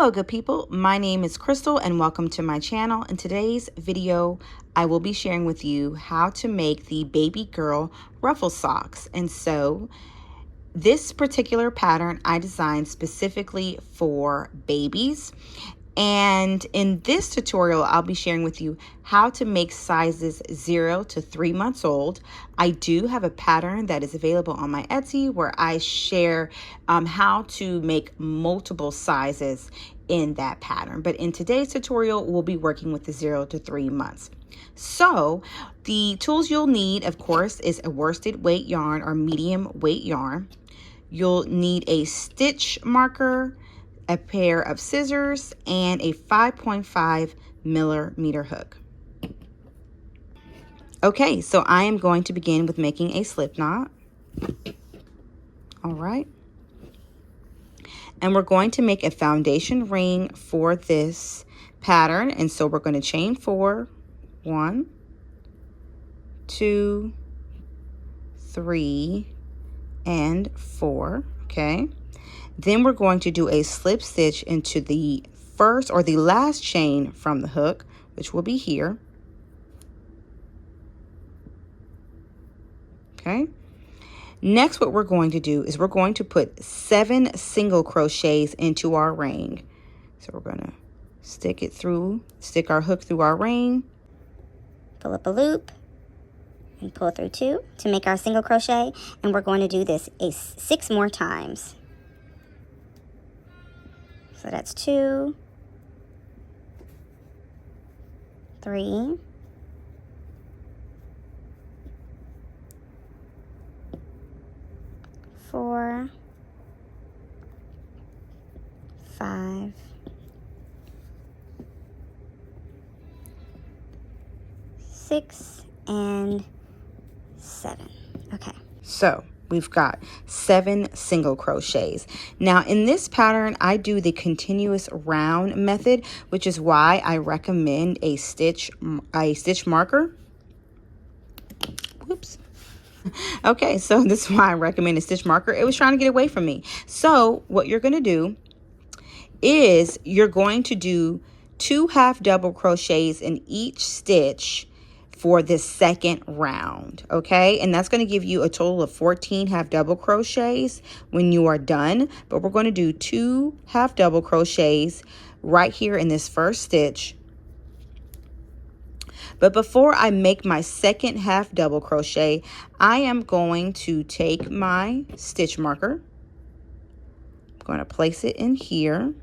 Hello good people, my name is Krystal and welcome to my channel. In today's video I will be sharing with you how to make the Baby Girl Ruffle Socks. And so this particular pattern I designed specifically for babies. And in this tutorial, I'll be sharing with you how to make sizes 0 to 3 months old. I do have a pattern that is available on my Etsy where I share how to make multiple sizes in that pattern. But in today's tutorial, we'll be working with the 0 to 3 months. So the tools you'll need, of course, is a worsted weight yarn or medium weight yarn. You'll need a stitch marker, a pair of scissors, and a 5.5 millimeter hook. Okay, so I am going to begin with making a slip knot. All right. And we're going to make a foundation ring for this pattern. And so we're going to chain 4, 1, 2, 3, and 4, okay? Then we're going to do a slip stitch into the first or the last chain from the hook, which will be here. Okay. Next, what we're going to do is we're going to put 7 single crochets into our ring. So we're going to stick our hook through our ring. Pull up a loop and pull through 2 to make our single crochet. And we're going to do this 6 more times. So that's 2, 3, 4, 5, 6, and 7. Okay. So we've got 7 single crochets. Now in this pattern, I do the continuous round method, which is why I recommend a stitch marker. Whoops. Okay, so this is why I recommend a stitch marker. It was trying to get away from me. So what you're going to do is you're going to do 2 half double crochets in each stitch for this second round, okay? And that's going to give you a total of 14 half double crochets when you are done. But we're going to do 2 half double crochets right here in this first stitch. But before I make my second half double crochet, I am going to take my stitch marker. I'm going to place it in here.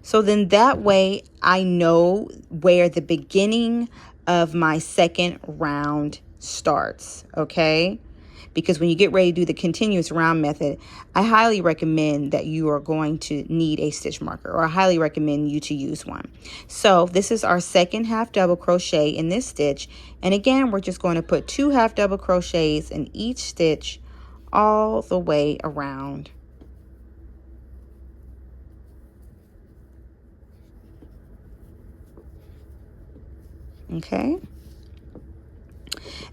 So then that way I know where the beginning of my second round starts, okay? Because when you get ready to do the continuous round method, I highly recommend that you are going to need a stitch marker, or I highly recommend you to use one. So this is our second half double crochet in this stitch. And again, we're just going to put 2 half double crochets in each stitch all the way around. Okay.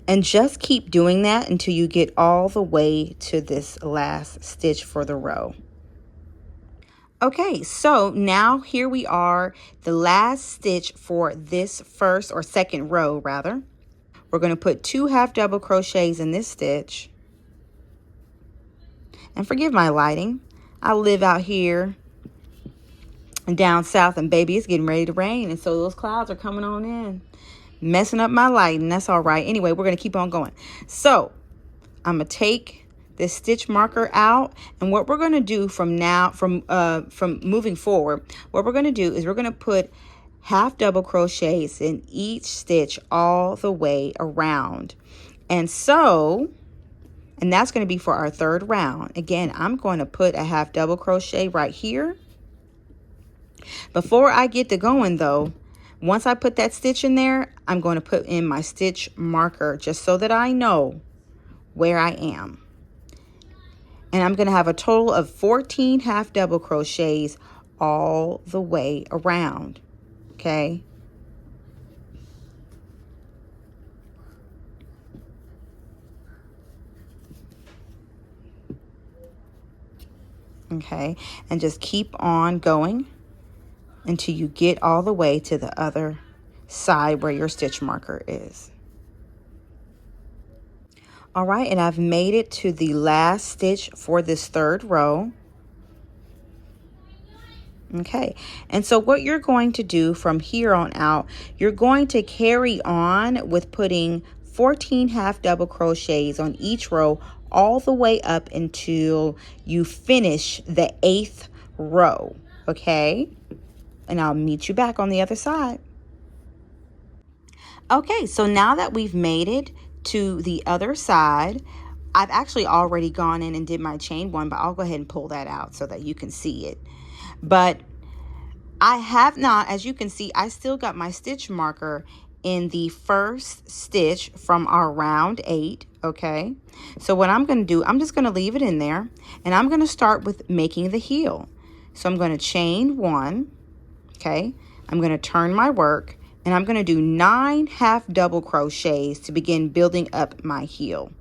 And just keep doing that until you get all the way to this last stitch for the row. Okay, so now here we are, the last stitch for this first or second row rather. We're going to put 2 half double crochets in this stitch. And forgive my lighting. I live out here and down south, and baby, it's getting ready to rain, and so those clouds are coming on in, messing up my lighting. That's all right. Anyway, we're going to keep on going. So I'm going to take this stitch marker out, and what we're going to do from moving forward, what we're going to do is we're going to put half double crochets in each stitch all the way around. And that's going to be for our third round. Again, I'm going to put a half double crochet right here. Before I get to going though, once I put that stitch in there, I'm going to put in my stitch marker just so that I know where I am. And I'm going to have a total of 14 half double crochets all the way around. Okay. Okay. And just keep on going. until you get all the way to the other side where your stitch marker is. All right, and I've made it to the last stitch for this third row. Okay, and so what you're going to do from here on out, you're going to carry on with putting 14 half double crochets on each row all the way up until you finish the 8th row, okay? And I'll meet you back on the other side. Okay, so now that we've made it to the other side, I've actually already gone in and did my chain one, but I'll go ahead and pull that out so that you can see it. But I have not, as you can see, I still got my stitch marker in the first stitch from our round 8, okay? So what I'm going to do, I'm just going to leave it in there, and I'm going to start with making the heel. So I'm going to chain 1, okay? I'm going to turn my work, and I'm going to do 9 half double crochets to begin building up my heel.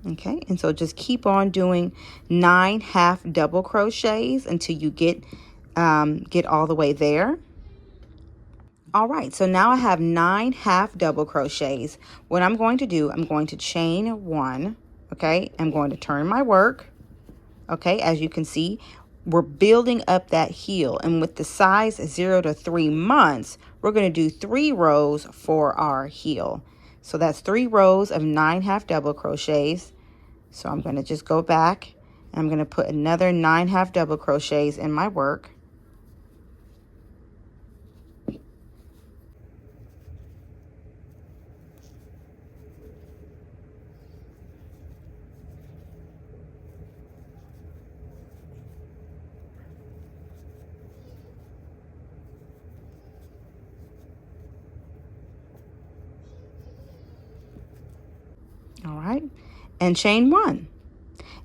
Okay, and so just keep on doing 9 half double crochets until you get all the way there. All right, so now I have 9 half double crochets. What I'm going to do, I'm going to chain 1, okay? I'm going to turn my work, okay? As you can see, we're building up that heel, and with the size 0 to 3 months, we're going to do 3 rows for our heel. So that's 3 rows of 9 half double crochets. So I'm going to just go back, and I'm going to put another 9 half double crochets in my work. All right, and chain 1.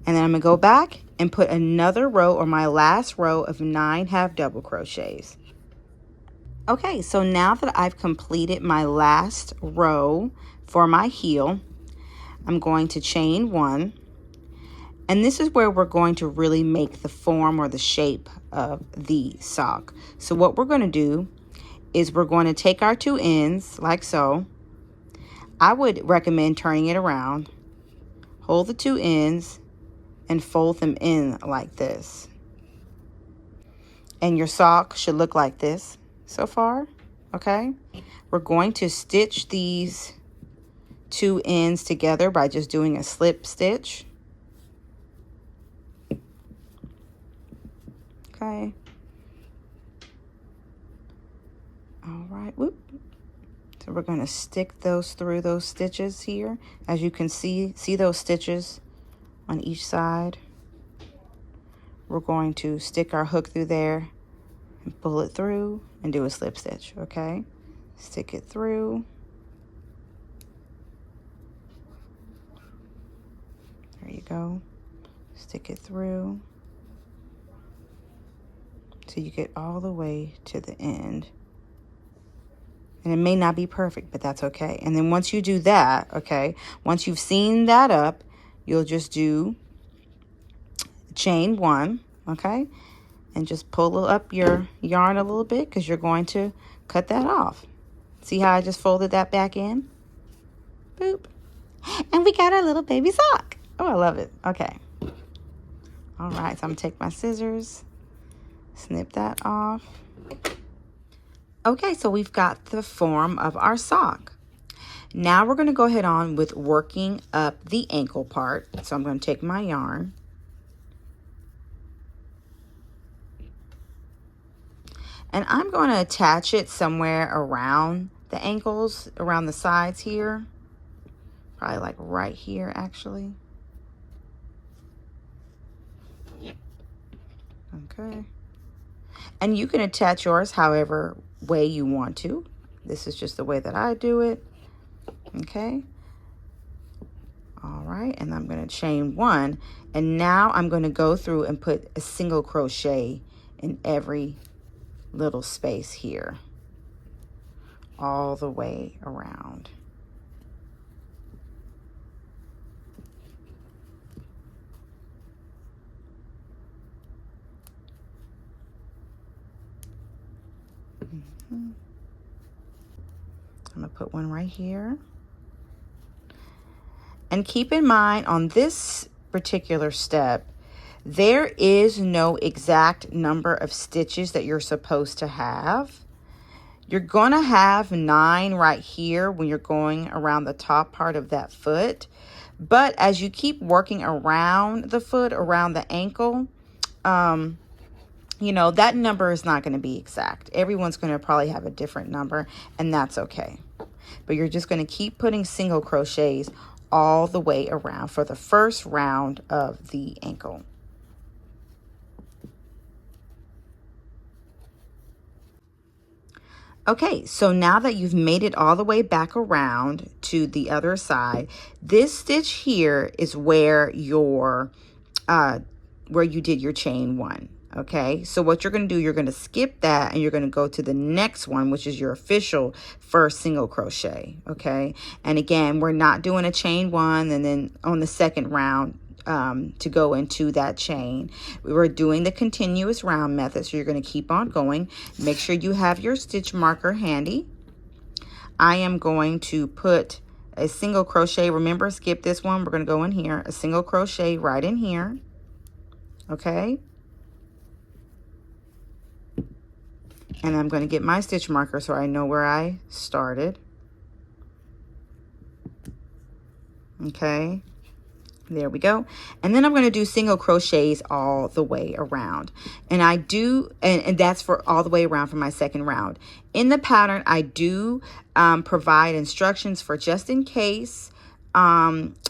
And then I'm going to go back and put another row, or my last row, of 9 half double crochets. Okay, so now that I've completed my last row for my heel, I'm going to chain 1. And this is where we're going to really make the form or the shape of the sock. So what we're going to do is we're going to take our 2 ends like so. I would recommend turning it around. Hold the 2 ends and fold them in like this. And your sock should look like this so far, okay? We're going to stitch these 2 ends together by just doing a slip stitch. Okay. All right, whoop. So we're going to stick those through those stitches here. As you can see those stitches on each side. We're going to stick our hook through there and pull it through and do a slip stitch, okay? Stick it through. There you go. Stick it through. So you get all the way to the end. And it may not be perfect, but that's okay. And then once you do that, okay, once you've sewn that up, you'll just do chain 1, okay? And just pull up your yarn a little bit because you're going to cut that off. See how I just folded that back in? Boop. And we got our little baby sock. Oh, I love it. Okay. All right, so I'm going to take my scissors, snip that off. Okay, so we've got the form of our sock. Now we're going to go ahead on with working up the ankle part. So I'm going to take my yarn. And I'm going to attach it somewhere around the ankles, around the sides here. Probably like right here, actually. Okay. And you can attach yours however way you want to. This is just the way that I do it. Okay. All right. right, and I'm going to chain 1, and now I'm going to go through and put a single crochet in every little space here, all the way around. I'm going to put one right here. And keep in mind, on this particular step, there is no exact number of stitches that you're supposed to have. You're going to have 9 right here when you're going around the top part of that foot. But as you keep working around the foot, around the ankle, you know, that number is not going to be exact. Everyone's going to probably have a different number, and that's okay. But you're just going to keep putting single crochets all the way around for the first round of the ankle. Okay, so now that you've made it all the way back around to the other side, this stitch here is where your where you did your chain 1. Okay, so what you're going to do, you're going to skip that and you're going to go to the next one, which is your official first single crochet. Okay, and again, we're not doing a chain 1 and then on the second round to go into that chain. We were doing the continuous round method, so you're going to keep on going. Make sure you have your stitch marker handy. I am going to put a single crochet. Remember, skip this one. We're going to go in here, a single crochet right in here. Okay, and I'm going to get my stitch marker so I know where I started. Okay, there we go. And then I'm going to do single crochets all the way around, and I do, and that's for all the way around for my second round. In the pattern, I do provide instructions for just in case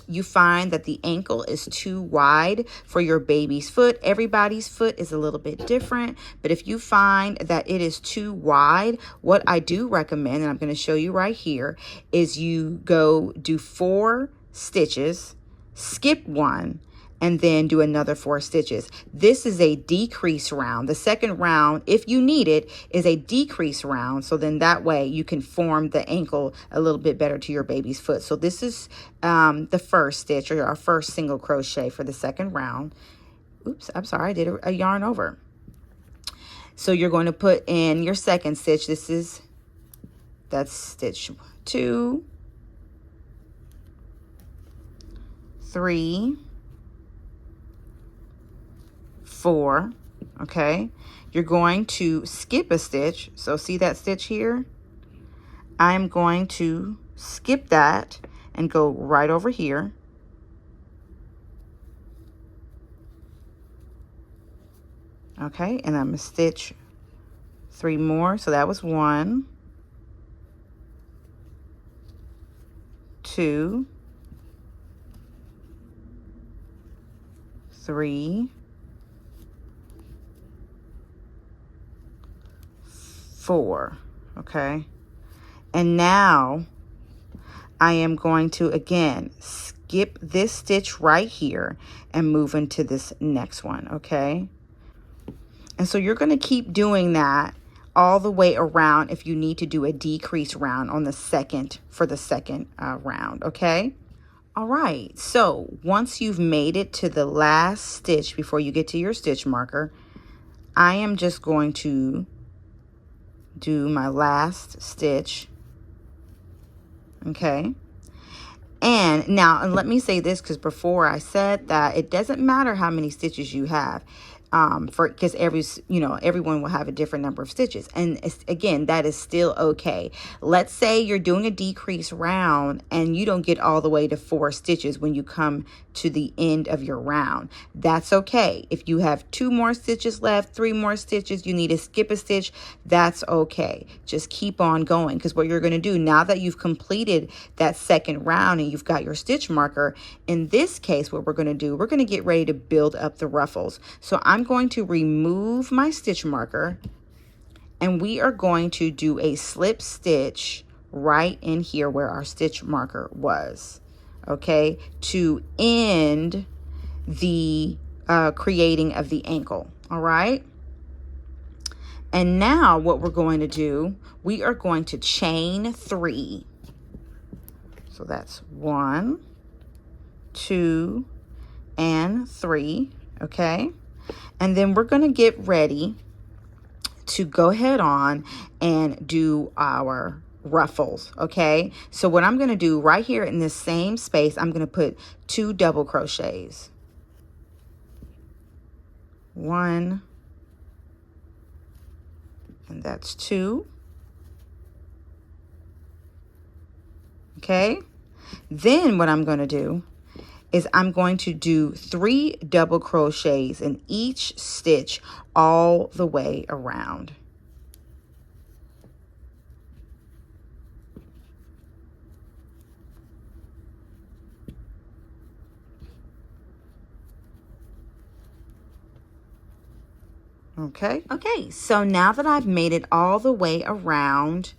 you find that the ankle is too wide for your baby's foot. Everybody's foot is a little bit different, but if you find that it is too wide, what I do recommend, and I'm going to show you right here, is you go do 4 stitches, skip 1, and then do another 4 stitches. This is a decrease round. The second round, if you need it, is a decrease round. So then that way you can form the ankle a little bit better to your baby's foot. So this is the first stitch, or our first single crochet for the second round. Oops, I'm sorry, I did a yarn over. So you're going to put in your second stitch. That's stitch 2, 3, 4. Okay, you're going to skip a stitch. So see that stitch here? I'm going to skip that and go right over here. Okay, and I'm going to stitch 3 more. So that was 1, 2, 3, 4. Okay, and now I am going to again skip this stitch right here and move into this next one. Okay, and so you're going to keep doing that all the way around if you need to do a decrease round on the second for the second round. Okay, all right, so once you've made it to the last stitch before you get to your stitch marker, I am just going to do my last stitch. Okay, and now, and let me say this, because before I said that it doesn't matter how many stitches you have, because everyone will have a different number of stitches, and again, that is still okay. Let's say you're doing a decrease round and you don't get all the way to 4 stitches when you come to the end of your round. That's okay. If you have 2 more stitches left, 3 more stitches, you need to skip a stitch, that's okay. Just keep on going, because what you're going to do now that you've completed that second round and you've got your stitch marker, in this case, what we're going to do, we're going to get ready to build up the ruffles. So I'm going to remove my stitch marker, and we are going to do a slip stitch right in here where our stitch marker was. okay, to end the creating of the ankle. All right. And now what we're going to do, we are going to chain 3. So that's 1, 2, and 3, okay? And then we're going to get ready to go ahead on and do our ruffles, okay? So what I'm going to do right here in this same space, I'm going to put 2 double crochets. 1, and that's 2. Okay? Then what I'm going to do is I'm going to do 3 double crochets in each stitch all the way around. Okay, so now that I've made it all the way around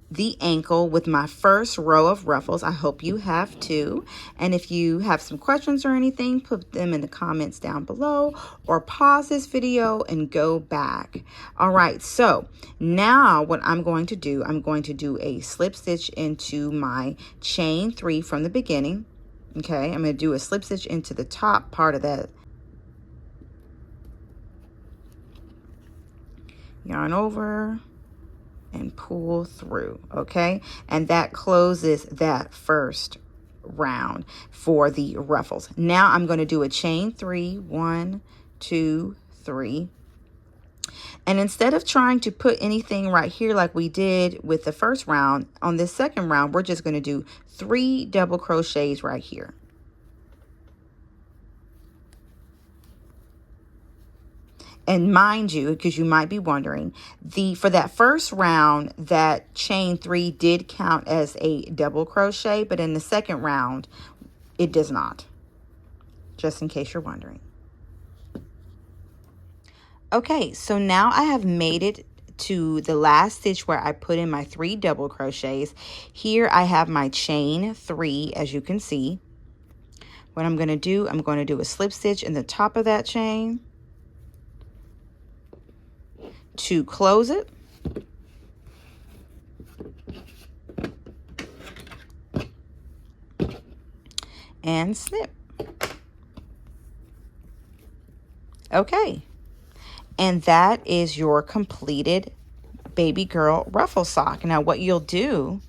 the ankle with my first row of ruffles, I hope you have too. And if you have some questions or anything, put them in the comments down below, or pause this video and go back. All right, so now what I'm going to do, I'm going to do a slip stitch into my chain 3 from the beginning. Okay, I'm going to do a slip stitch into the top part of that. Yarn over and pull through, okay? And that closes that first round for the ruffles. Now I'm going to do a chain 3, 1, 2, 3. And instead of trying to put anything right here like we did with the first round, on this second round, we're just going to do 3 double crochets right here. And mind you, because you might be wondering, for that first round, that chain 3 did count as a double crochet, but in the second round, it does not. Just in case you're wondering. Okay, so now I have made it to the last stitch where I put in my 3 double crochets. Here I have my chain 3, as you can see. What I'm going to do, I'm going to do a slip stitch in the top of that chain to close it. And snip. Okay. And that is your completed baby girl ruffle sock. Now what you'll do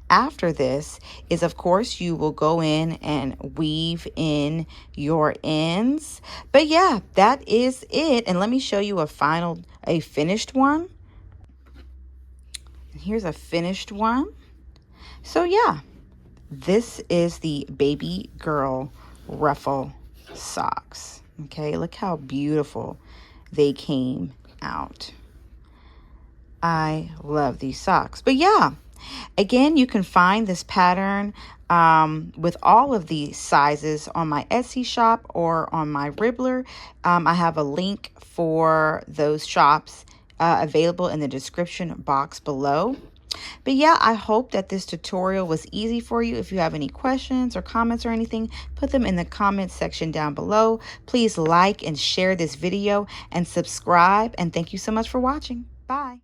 after this is, of course, you will go in and weave in your ends. But yeah, that is it. And let me show you a finished one. Here's a finished one. So yeah, this is the baby girl ruffle socks. Okay, look how beautiful they came out. I love these socks. But yeah, again, you can find this pattern with all of the sizes on my Etsy shop or on my Ribblr. I have a link for those shops available in the description box below. But yeah, I hope that this tutorial was easy for you. If you have any questions or comments or anything, put them in the comments section down below. Please like and share this video and subscribe. And thank you so much for watching. Bye.